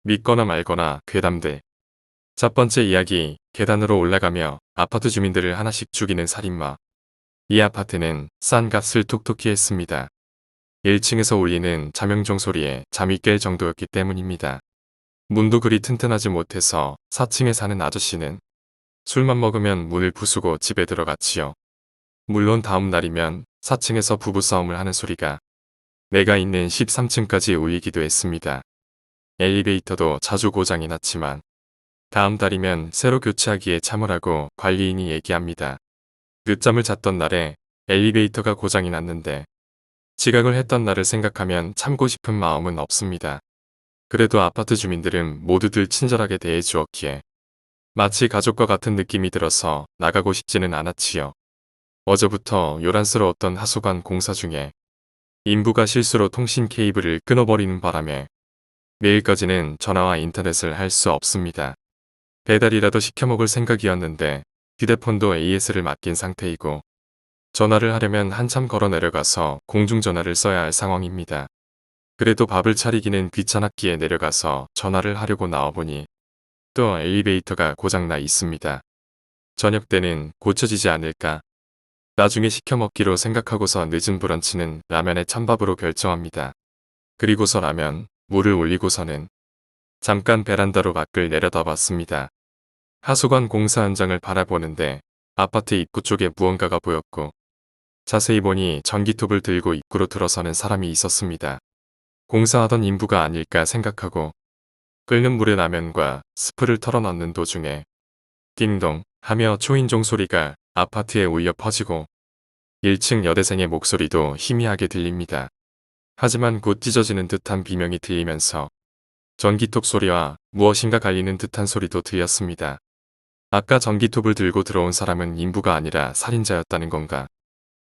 믿거나 말거나 괴담들. 첫 번째 이야기, 계단으로 올라가며 아파트 주민들을 하나씩 죽이는 살인마. 이 아파트는 싼 값을 톡톡히 했습니다. 1층에서 울리는 자명종 소리에 잠이 깰 정도였기 때문입니다. 문도 그리 튼튼하지 못해서 4층에 사는 아저씨는 술만 먹으면 문을 부수고 집에 들어갔지요. 물론 다음 날이면 4층에서 부부싸움을 하는 소리가 내가 있는 13층까지 울리기도 했습니다. 엘리베이터도 자주 고장이 났지만 다음 달이면 새로 교체하기에 참으라고 관리인이 얘기합니다. 늦잠을 잤던 날에 엘리베이터가 고장이 났는데 지각을 했던 날을 생각하면 참고 싶은 마음은 없습니다. 그래도 아파트 주민들은 모두들 친절하게 대해 주었기에 마치 가족과 같은 느낌이 들어서 나가고 싶지는 않았지요. 어제부터 요란스러웠던 하수관 공사 중에 인부가 실수로 통신 케이블을 끊어버리는 바람에 내일까지는 전화와 인터넷을 할 수 없습니다. 배달이라도 시켜 먹을 생각이었는데 휴대폰도 AS를 맡긴 상태이고 전화를 하려면 한참 걸어 내려가서 공중전화를 써야 할 상황입니다. 그래도 밥을 차리기는 귀찮았기에 내려가서 전화를 하려고 나와보니 또 엘리베이터가 고장나 있습니다. 저녁 때는 고쳐지지 않을까? 나중에 시켜 먹기로 생각하고서 늦은 브런치는 라면에 찬밥으로 결정합니다. 그리고서 라면, 물을 올리고서는 잠깐 베란다로 밖을 내려다봤습니다. 하수관 공사 현장을 바라보는데 아파트 입구 쪽에 무언가가 보였고 자세히 보니 전기톱을 들고 입구로 들어서는 사람이 있었습니다. 공사하던 인부가 아닐까 생각하고 끓는 물에 라면과 스프를 털어넣는 도중에 띵동 하며 초인종 소리가 아파트에 울려 퍼지고 1층 여대생의 목소리도 희미하게 들립니다. 하지만 곧 찢어지는 듯한 비명이 들리면서 전기톱 소리와 무엇인가 갈리는 듯한 소리도 들렸습니다. 아까 전기톱을 들고 들어온 사람은 인부가 아니라 살인자였다는 건가?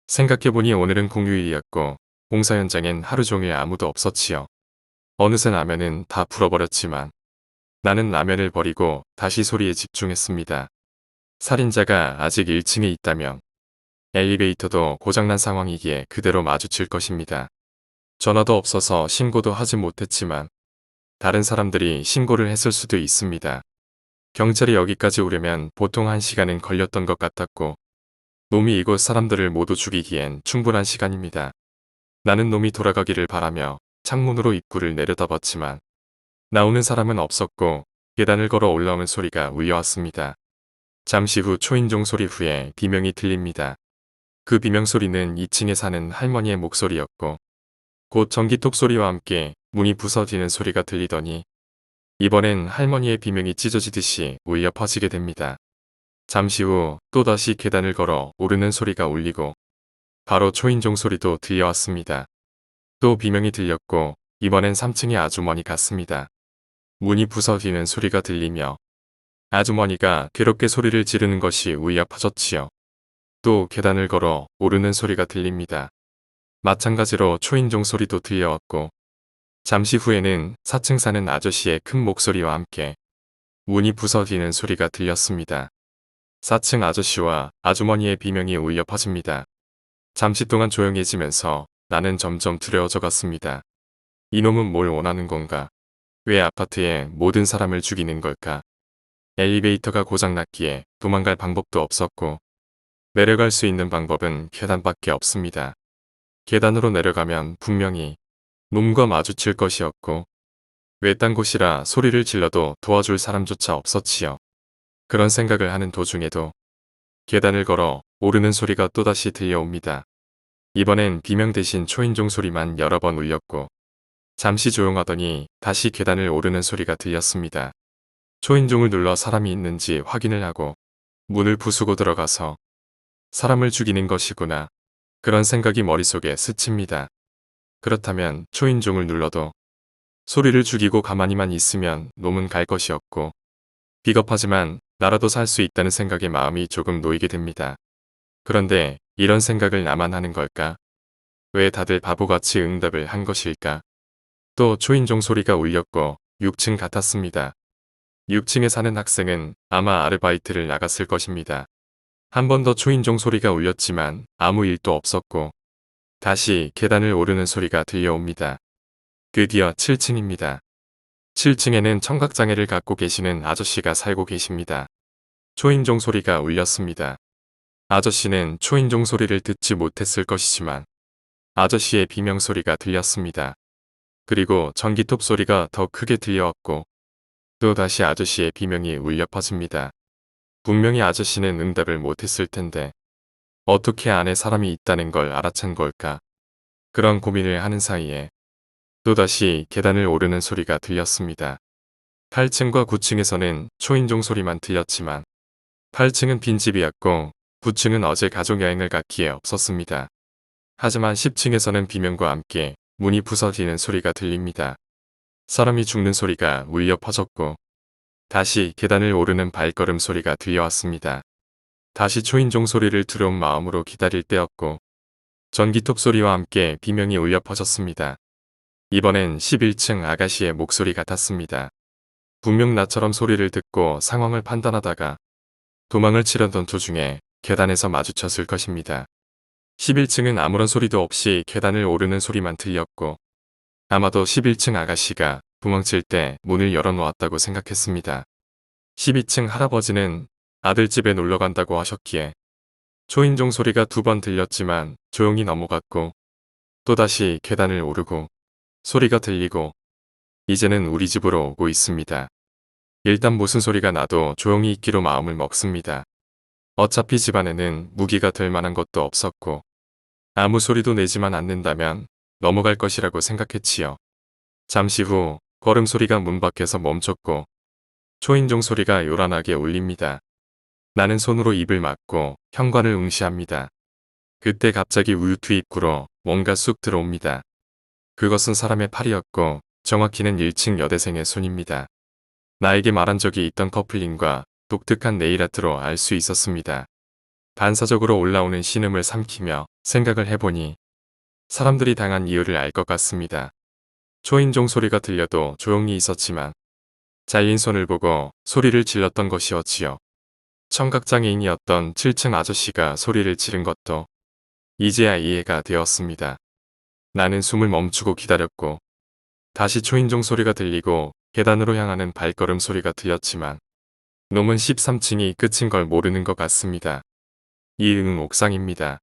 생각해보니 오늘은 공휴일이었고 공사 현장엔 하루 종일 아무도 없었지요. 어느새 라면은 다 불어버렸지만 나는 라면을 버리고 다시 소리에 집중했습니다. 살인자가 아직 1층에 있다면 엘리베이터도 고장난 상황이기에 그대로 마주칠 것입니다. 전화도 없어서 신고도 하지 못했지만 다른 사람들이 신고를 했을 수도 있습니다. 경찰이 여기까지 오려면 보통 1시간은 걸렸던 것 같았고 놈이 이곳 사람들을 모두 죽이기엔 충분한 시간입니다. 나는 놈이 돌아가기를 바라며 창문으로 입구를 내려다봤지만 나오는 사람은 없었고 계단을 걸어 올라오는 소리가 울려왔습니다. 잠시 후 초인종 소리 후에 비명이 들립니다. 그 비명 소리는 2층에 사는 할머니의 목소리였고 곧 전기톱 소리와 함께 문이 부서지는 소리가 들리더니 이번엔 할머니의 비명이 찢어지듯이 울려 퍼지게 됩니다. 잠시 후 또다시 계단을 걸어 오르는 소리가 울리고 바로 초인종 소리도 들려왔습니다. 또 비명이 들렸고 이번엔 3층의 아주머니 같습니다. 문이 부서지는 소리가 들리며 아주머니가 괴롭게 소리를 지르는 것이 울려 퍼졌지요. 또 계단을 걸어 오르는 소리가 들립니다. 마찬가지로 초인종 소리도 들려왔고 잠시 후에는 4층 사는 아저씨의 큰 목소리와 함께 문이 부서지는 소리가 들렸습니다. 4층 아저씨와 아주머니의 비명이 울려 퍼집니다. 잠시 동안 조용해지면서 나는 점점 두려워져 갔습니다. 이놈은 뭘 원하는 건가? 왜 아파트에 모든 사람을 죽이는 걸까? 엘리베이터가 고장났기에 도망갈 방법도 없었고 내려갈 수 있는 방법은 계단밖에 없습니다. 계단으로 내려가면 분명히 놈과 마주칠 것이었고 외딴 곳이라 소리를 질러도 도와줄 사람조차 없었지요. 그런 생각을 하는 도중에도 계단을 걸어 오르는 소리가 또다시 들려옵니다. 이번엔 비명 대신 초인종 소리만 여러 번 울렸고 잠시 조용하더니 다시 계단을 오르는 소리가 들렸습니다. 초인종을 눌러 사람이 있는지 확인을 하고 문을 부수고 들어가서 사람을 죽이는 것이구나. 그런 생각이 머릿속에 스칩니다. 그렇다면 초인종을 눌러도 소리를 죽이고 가만히만 있으면 놈은 갈 것이었고 비겁하지만 나라도 살 수 있다는 생각에 마음이 조금 놓이게 됩니다. 그런데 이런 생각을 나만 하는 걸까? 왜 다들 바보같이 응답을 한 것일까? 또 초인종 소리가 울렸고 6층 같았습니다. 6층에 사는 학생은 아마 아르바이트를 나갔을 것입니다. 한 번 더 초인종 소리가 울렸지만 아무 일도 없었고 다시 계단을 오르는 소리가 들려옵니다. 드디어 7층입니다. 7층에는 청각장애를 갖고 계시는 아저씨가 살고 계십니다. 초인종 소리가 울렸습니다. 아저씨는 초인종 소리를 듣지 못했을 것이지만 아저씨의 비명 소리가 들렸습니다. 그리고 전기톱 소리가 더 크게 들려왔고 또 다시 아저씨의 비명이 울려 퍼집니다. 분명히 아저씨는 응답을 못했을 텐데 어떻게 안에 사람이 있다는 걸 알아챈 걸까? 그런 고민을 하는 사이에 또다시 계단을 오르는 소리가 들렸습니다. 8층과 9층에서는 초인종 소리만 들렸지만 8층은 빈집이었고 9층은 어제 가족여행을 갔기에 없었습니다. 하지만 10층에서는 비명과 함께 문이 부서지는 소리가 들립니다. 사람이 죽는 소리가 울려 퍼졌고 다시 계단을 오르는 발걸음 소리가 들려왔습니다. 다시 초인종 소리를 들어온 마음으로 기다릴 때였고 전기톱 소리와 함께 비명이 울려 퍼졌습니다. 이번엔 11층 아가씨의 목소리 같았습니다. 분명 나처럼 소리를 듣고 상황을 판단하다가 도망을 치려던 도중에 계단에서 마주쳤을 것입니다. 11층은 아무런 소리도 없이 계단을 오르는 소리만 들렸고 아마도 11층 아가씨가 도망칠 때 문을 열어놓았다고 생각했습니다. 12층 할아버지는 아들 집에 놀러 간다고 하셨기에 초인종 소리가 2번 들렸지만 조용히 넘어갔고 또다시 계단을 오르고 소리가 들리고 이제는 우리 집으로 오고 있습니다. 일단 무슨 소리가 나도 조용히 있기로 마음을 먹습니다. 어차피 집안에는 무기가 될 만한 것도 없었고 아무 소리도 내지만 않는다면 넘어갈 것이라고 생각했지요. 잠시 후 걸음소리가 문 밖에서 멈췄고 초인종 소리가 요란하게 울립니다. 나는 손으로 입을 막고 현관을 응시합니다. 그때 갑자기 우유투 입구로 뭔가 쑥 들어옵니다. 그것은 사람의 팔이었고 정확히는 1층 여대생의 손입니다. 나에게 말한 적이 있던 커플링과 독특한 네일아트로 알 수 있었습니다. 반사적으로 올라오는 신음을 삼키며 생각을 해보니 사람들이 당한 이유를 알 것 같습니다. 초인종 소리가 들려도 조용히 있었지만 잘린 손을 보고 소리를 질렀던 것이었지요. 청각장애인이었던 7층 아저씨가 소리를 지른 것도 이제야 이해가 되었습니다. 나는 숨을 멈추고 기다렸고 다시 초인종 소리가 들리고 계단으로 향하는 발걸음 소리가 들렸지만 놈은 13층이 끝인 걸 모르는 것 같습니다. 이응은 옥상입니다.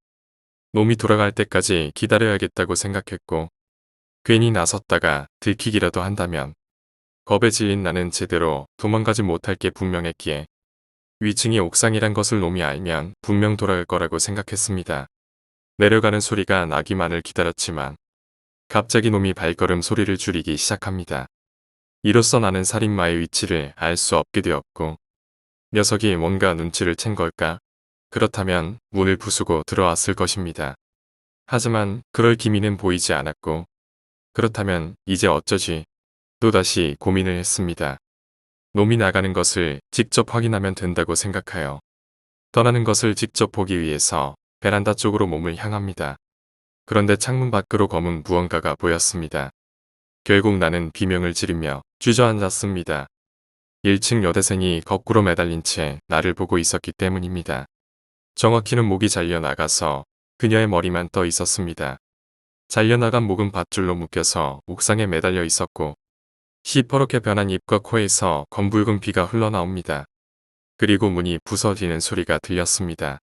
놈이 돌아갈 때까지 기다려야겠다고 생각했고 괜히 나섰다가 들키기라도 한다면 겁에 질린 나는 제대로 도망가지 못할 게 분명했기에 위층이 옥상이란 것을 놈이 알면 분명 돌아갈 거라고 생각했습니다. 내려가는 소리가 나기만을 기다렸지만 갑자기 놈이 발걸음 소리를 줄이기 시작합니다. 이로써 나는 살인마의 위치를 알 수 없게 되었고 녀석이 뭔가 눈치를 챈 걸까? 그렇다면 문을 부수고 들어왔을 것입니다. 하지만 그럴 기미는 보이지 않았고 그렇다면 이제 어쩌지? 또다시 고민을 했습니다. 놈이 나가는 것을 직접 확인하면 된다고 생각하여 떠나는 것을 직접 보기 위해서 베란다 쪽으로 몸을 향합니다. 그런데 창문 밖으로 검은 무언가가 보였습니다. 결국 나는 비명을 지르며 주저앉았습니다. 1층 여대생이 거꾸로 매달린 채 나를 보고 있었기 때문입니다. 정확히는 목이 잘려나가서 그녀의 머리만 떠 있었습니다. 잘려나간 목은 밧줄로 묶여서 옥상에 매달려 있었고 시퍼렇게 변한 입과 코에서 검붉은 피가 흘러나옵니다. 그리고 문이 부서지는 소리가 들렸습니다.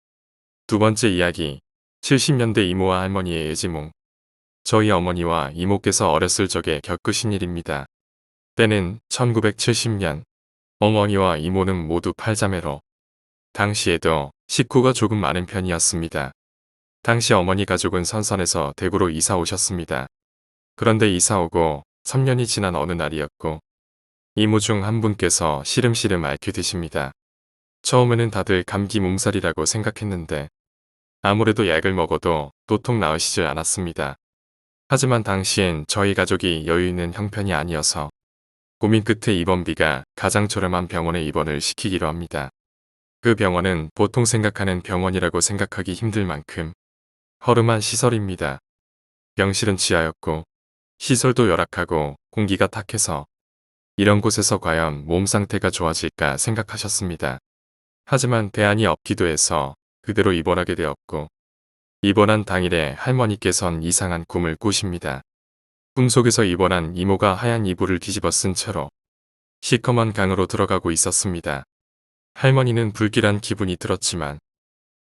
두 번째 이야기, 70년대 이모와 할머니의 예지몽. 저희 어머니와 이모께서 어렸을 적에 겪으신 일입니다. 때는 1970년, 어머니와 이모는 모두 8자매로 당시에도 식구가 조금 많은 편이었습니다. 당시 어머니 가족은 선산에서 대구로 이사 오셨습니다. 그런데 이사 오고 3년이 지난 어느 날이었고 이모 중 한 분께서 시름시름 앓게 되십니다. 처음에는 다들 감기 몸살이라고 생각했는데 아무래도 약을 먹어도 도통 나으시질 않았습니다. 하지만 당시엔 저희 가족이 여유 있는 형편이 아니어서 고민 끝에 입원비가 가장 저렴한 병원에 입원을 시키기로 합니다. 그 병원은 보통 생각하는 병원이라고 생각하기 힘들 만큼 허름한 시설입니다. 병실은 지하였고 시설도 열악하고 공기가 탁해서 이런 곳에서 과연 몸 상태가 좋아질까 생각하셨습니다. 하지만 대안이 없기도 해서 그대로 입원하게 되었고 입원한 당일에 할머니께선 이상한 꿈을 꾸십니다. 꿈속에서 입원한 이모가 하얀 이불을 뒤집어 쓴 채로 시커먼 강으로 들어가고 있었습니다. 할머니는 불길한 기분이 들었지만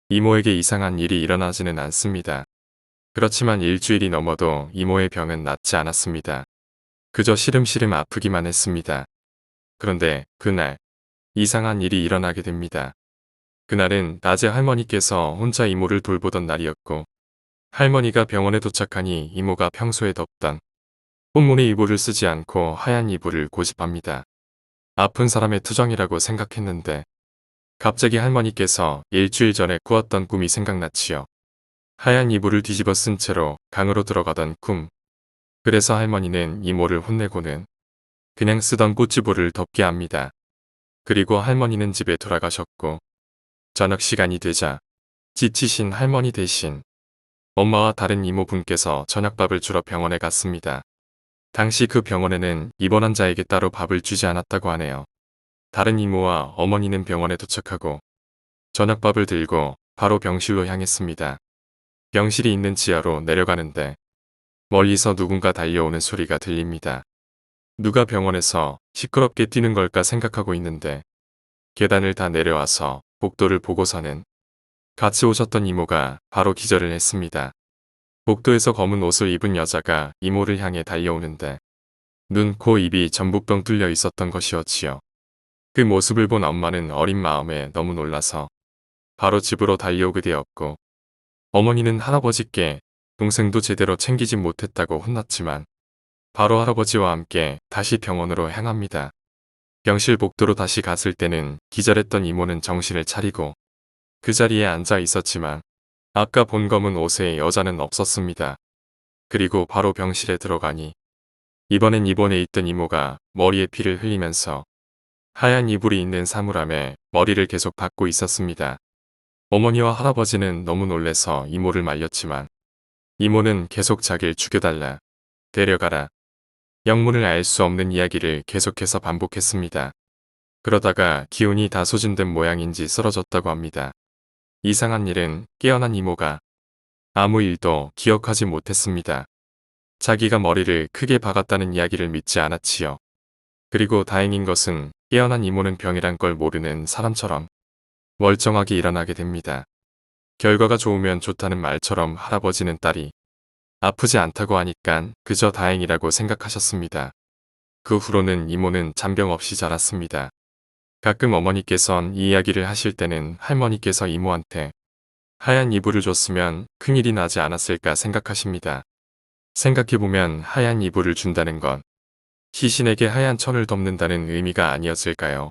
이모에게 이상한 일이 일어나지는 않습니다. 그렇지만 일주일이 넘어도 이모의 병은 낫지 않았습니다. 그저 시름시름 아프기만 했습니다. 그런데 그날 이상한 일이 일어나게 됩니다. 그날은 낮에 할머니께서 혼자 이모를 돌보던 날이었고 할머니가 병원에 도착하니 이모가 평소에 덥던 혼문의 이불을 쓰지 않고 하얀 이불을 고집합니다. 아픈 사람의 투정이라고 생각했는데 갑자기 할머니께서 일주일 전에 꾸었던 꿈이 생각났지요. 하얀 이불을 뒤집어 쓴 채로 강으로 들어가던 꿈. 그래서 할머니는 이모를 혼내고는 그냥 쓰던 꽃지불을 덮게 합니다. 그리고 할머니는 집에 돌아가셨고 저녁 시간이 되자 지치신 할머니 대신 엄마와 다른 이모분께서 저녁밥을 주러 병원에 갔습니다. 당시 그 병원에는 입원 환자에게 따로 밥을 주지 않았다고 하네요. 다른 이모와 어머니는 병원에 도착하고 저녁밥을 들고 바로 병실로 향했습니다. 병실이 있는 지하로 내려가는데 멀리서 누군가 달려오는 소리가 들립니다. 누가 병원에서 시끄럽게 뛰는 걸까 생각하고 있는데 계단을 다 내려와서 복도를 보고서는 같이 오셨던 이모가 바로 기절을 했습니다. 복도에서 검은 옷을 입은 여자가 이모를 향해 달려오는데 눈, 코, 입이 전북병 뚫려 있었던 것이었지요. 그 모습을 본 엄마는 어린 마음에 너무 놀라서 바로 집으로 달려오게 되었고 어머니는 할아버지께 동생도 제대로 챙기진 못했다고 혼났지만 바로 할아버지와 함께 다시 병원으로 향합니다. 병실 복도로 다시 갔을 때는 기절했던 이모는 정신을 차리고 그 자리에 앉아 있었지만 아까 본 검은 옷에 여자는 없었습니다. 그리고 바로 병실에 들어가니 이번엔 입원해 있던 이모가 머리에 피를 흘리면서 하얀 이불이 있는 사물함에 머리를 계속 박고 있었습니다. 어머니와 할아버지는 너무 놀래서 이모를 말렸지만 이모는 계속 자기를 죽여달라, 데려가라, 영문을 알 수 없는 이야기를 계속해서 반복했습니다. 그러다가 기운이 다 소진된 모양인지 쓰러졌다고 합니다. 이상한 일은 깨어난 이모가 아무 일도 기억하지 못했습니다. 자기가 머리를 크게 박았다는 이야기를 믿지 않았지요. 그리고 다행인 것은 깨어난 이모는 병이란 걸 모르는 사람처럼 멀쩡하게 일어나게 됩니다. 결과가 좋으면 좋다는 말처럼 할아버지는 딸이 아프지 않다고 하니깐 그저 다행이라고 생각하셨습니다. 그 후로는 이모는 잔병 없이 자랐습니다. 가끔 어머니께선 이 이야기를 하실 때는 할머니께서 이모한테 하얀 이불을 줬으면 큰일이 나지 않았을까 생각하십니다. 생각해보면 하얀 이불을 준다는 건 시신에게 하얀 천을 덮는다는 의미가 아니었을까요?